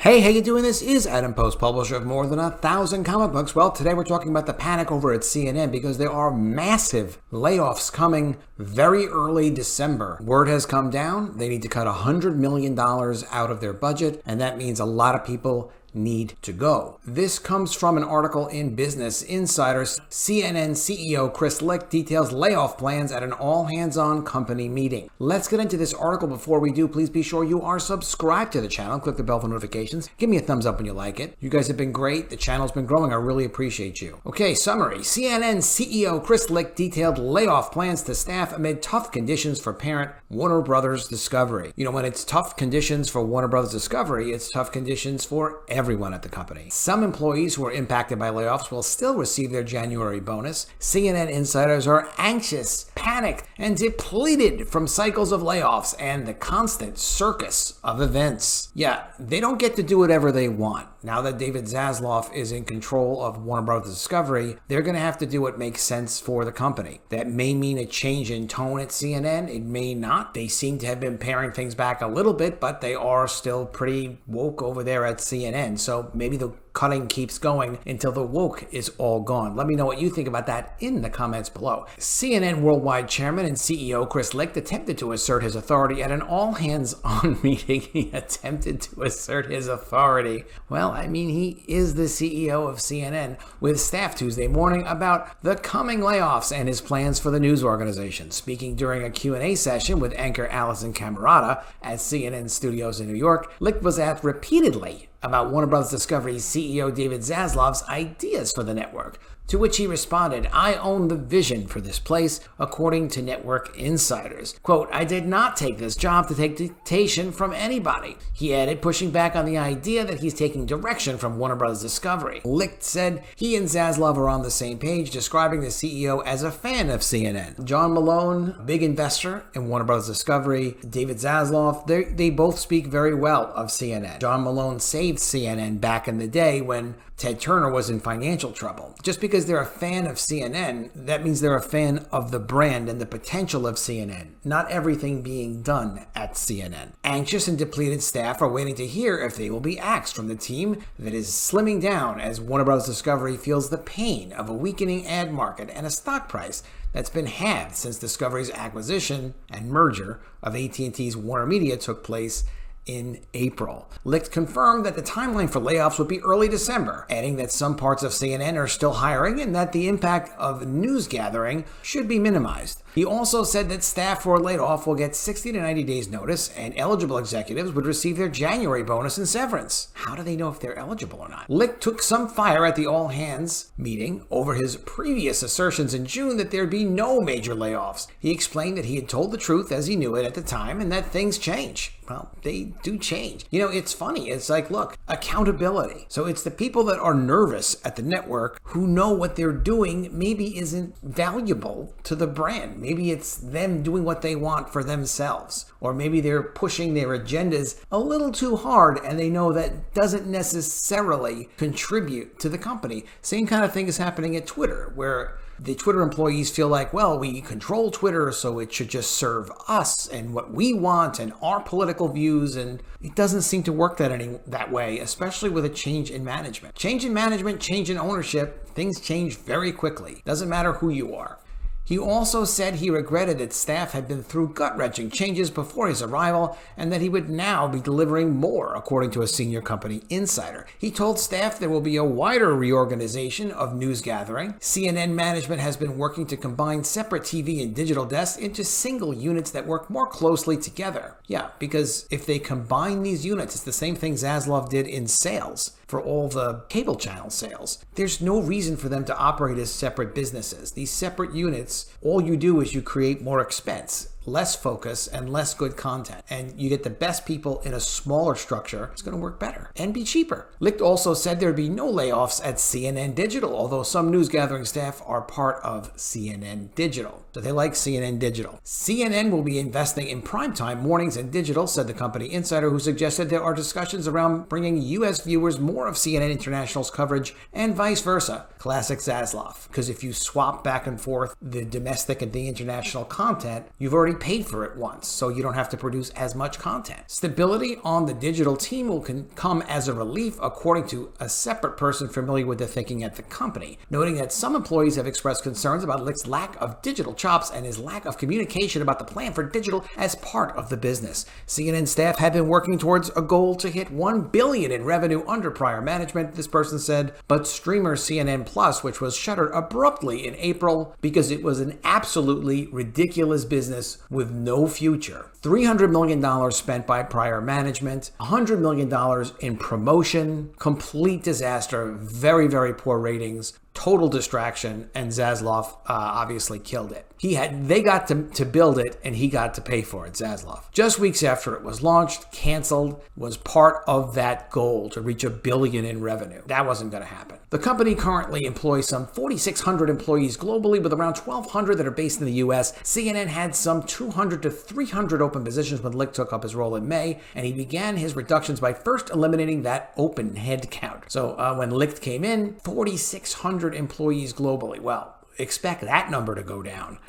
Hey, how you doing? This is Adam Post, publisher of more than 1,000 comic books. Well, today we're talking about the panic over at CNN because there are massive layoffs coming very early December. Word has come down. They need to cut $100 million out of their budget, and that means a lot of people need to go. This comes from an article in Business Insider. CNN CEO Licht details layoff plans at an all-hands-on company meeting. Let's get into this article. Before we do, please be sure you are subscribed to the channel. Click the bell for notifications. Give me a thumbs up when you like it. You guys have been great. The channel's been growing. I really appreciate you. Okay, summary. CNN CEO Licht detailed layoff plans to staff amid tough conditions for parent Warner Brothers Discovery. You know, when it's tough conditions for Warner Brothers Discovery, it's tough conditions for everyone at the company. Some employees who are impacted by layoffs will still receive their January bonus. CNN insiders are anxious, panicked, and depleted from cycles of layoffs and the constant circus of events. Yeah, they don't get to do whatever they want. Now that David Zaslav is in control of Warner Brothers Discovery, they're going to have to do what makes sense for the company. That may mean a change in tone at CNN. It may not. They seem to have been paring things back a little bit, but they are still pretty woke over there at CNN. So maybe the cutting keeps going until the woke is all gone. Let me know what you think about that in the comments below. CNN Worldwide Chairman and CEO Licht attempted to assert his authority at an all-hands-on meeting. He attempted to assert his authority. Well, I mean, he is the CEO of CNN with staff Tuesday morning about the coming layoffs and his plans for the news organization. Speaking during a Q&A session with anchor Alisyn Camerota at CNN studios in New York, Licht was asked repeatedly about Warner Brothers Discovery's CEO David Zaslav's ideas for the network, to which he responded, "I own the vision for this place," according to network insiders. Quote, "I did not take this job to take dictation from anybody," he added, pushing back on the idea that he's taking direction from Warner Brothers Discovery. Licht said he and Zaslav are on the same page, describing the CEO as a fan of CNN. John Malone, a big investor in Warner Brothers Discovery, David Zaslav, they both speak very well of CNN. John Malone saved CNN back in the day when Ted Turner was in financial trouble. Just because they're a fan of CNN, that means they're a fan of the brand and the potential of CNN, not everything being done at CNN. Anxious and depleted staff are waiting to hear if they will be axed from the team that is slimming down as Warner Bros. Discovery feels the pain of a weakening ad market and a stock price that's been halved since Discovery's acquisition and merger of AT&T's Warner Media took place in April. Licht confirmed that the timeline for layoffs would be early December, adding that some parts of CNN are still hiring and that the impact of news gathering should be minimized. He also said that staff who are laid off will get 60 to 90 days notice, and eligible executives would receive their January bonus and severance. How do they know if they're eligible or not? Licht took some fire at the all-hands meeting over his previous assertions in June that there'd be no major layoffs. He explained that he had told the truth as he knew it at the time and that things change. Well, they do change. You know, it's funny. It's like, look, accountability. So it's the people that are nervous at the network who know what they're doing maybe isn't valuable to the brand. Maybe it's them doing what they want for themselves. Or maybe they're pushing their agendas a little too hard and they know that doesn't necessarily contribute to the company. Same kind of thing is happening at Twitter, where the Twitter employees feel like, well, we control Twitter, so it should just serve us and what we want and our political views. And it doesn't seem to work that way, especially with a change in management. Change in management, change in ownership, things change very quickly. Doesn't matter who you are. He also said he regretted that staff had been through gut-wrenching changes before his arrival and that he would now be delivering more, according to a senior company insider. He told staff there will be a wider reorganization of news gathering. CNN management has been working to combine separate TV and digital desks into single units that work more closely together. Yeah, because if they combine these units, it's the same thing Zaslav did in sales for all the cable channel sales. There's no reason for them to operate as separate businesses. These separate units, all you do is you create more expense, less focus, and less good content. And you get the best people in a smaller structure. It's going to work better and be cheaper. Licht also said there'd be no layoffs at CNN Digital, although some news gathering staff are part of CNN Digital. So they like CNN Digital. CNN will be investing in primetime mornings and digital, said the company insider, who suggested there are discussions around bringing U.S. viewers more of CNN International's coverage and vice versa. Classic Zaslav. Because if you swap back and forth the domestic and the international content, you've already already paid for it once, so you don't have to produce as much content. Stability on the digital team will come as a relief, according to a separate person familiar with the thinking at the company, noting that some employees have expressed concerns about Licht's lack of digital chops and his lack of communication about the plan for digital as part of the business. CNN staff had been working towards a goal to hit $1 billion in revenue under prior management, this person said, but streamer CNN Plus, which was shuttered abruptly in April because it was an absolutely ridiculous business with no future. $300 million spent by prior management, $100 million in promotion, complete disaster, very, very poor ratings, total distraction, and Zaslav obviously killed it. They got to build it, and he got to pay for it, Zaslav. Just weeks after it was launched, canceled, was part of that goal to reach $1 billion in revenue. That wasn't going to happen. The company currently employs some 4,600 employees globally, with around 1,200 that are based in the U.S. CNN had some 200 to 300 open positions when Licht took up his role in May, and he began his reductions by first eliminating that open head count. So when Licht came in, 4,600 employees globally. Well, expect that number to go down.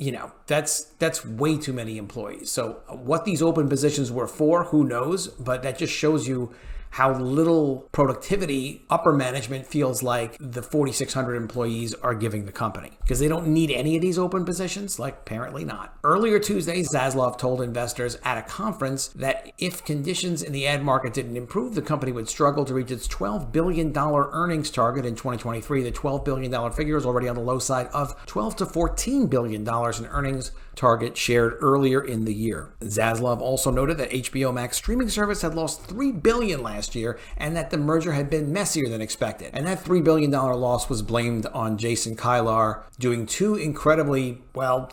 That's way too many employees. So what these open positions were for, who knows? But that just shows you how little productivity upper management feels like the 4,600 employees are giving the company, because they don't need any of these open positions. Like, apparently not. Earlier Tuesday, Zaslav told investors at a conference that if conditions in the ad market didn't improve, the company would struggle to reach its $12 billion earnings target in 2023. The $12 billion figure is already on the low side of $12 to $14 billion in earnings target shared earlier in the year. Zaslav also noted that HBO Max streaming service had lost $3 billion last year, and that the merger had been messier than expected. And that $3 billion loss was blamed on Jason Kilar doing two incredibly,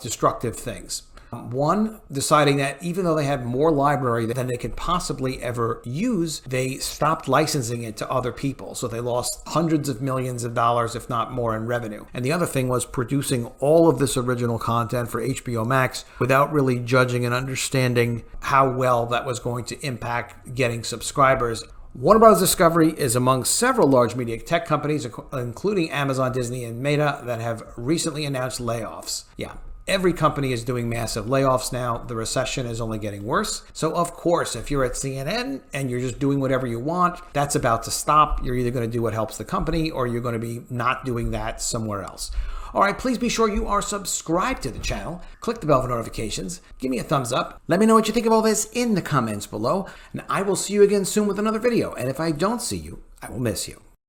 destructive things. One, deciding that even though they had more library than they could possibly ever use, they stopped licensing it to other people. So they lost hundreds of millions of dollars, if not more, in revenue. And the other thing was producing all of this original content for HBO Max without really judging and understanding how well that was going to impact getting subscribers. Warner Bros. Discovery is among several large media tech companies, including Amazon, Disney, and Meta, that have recently announced layoffs. Yeah. Every company is doing massive layoffs now. The recession is only getting worse. So of course, if you're at CNN and you're just doing whatever you want, that's about to stop. You're either going to do what helps the company, or you're going to be not doing that somewhere else. All right, please be sure you are subscribed to the channel. Click the bell for notifications. Give me a thumbs up. Let me know what you think of all this in the comments below. And I will see you again soon with another video. And if I don't see you, I will miss you.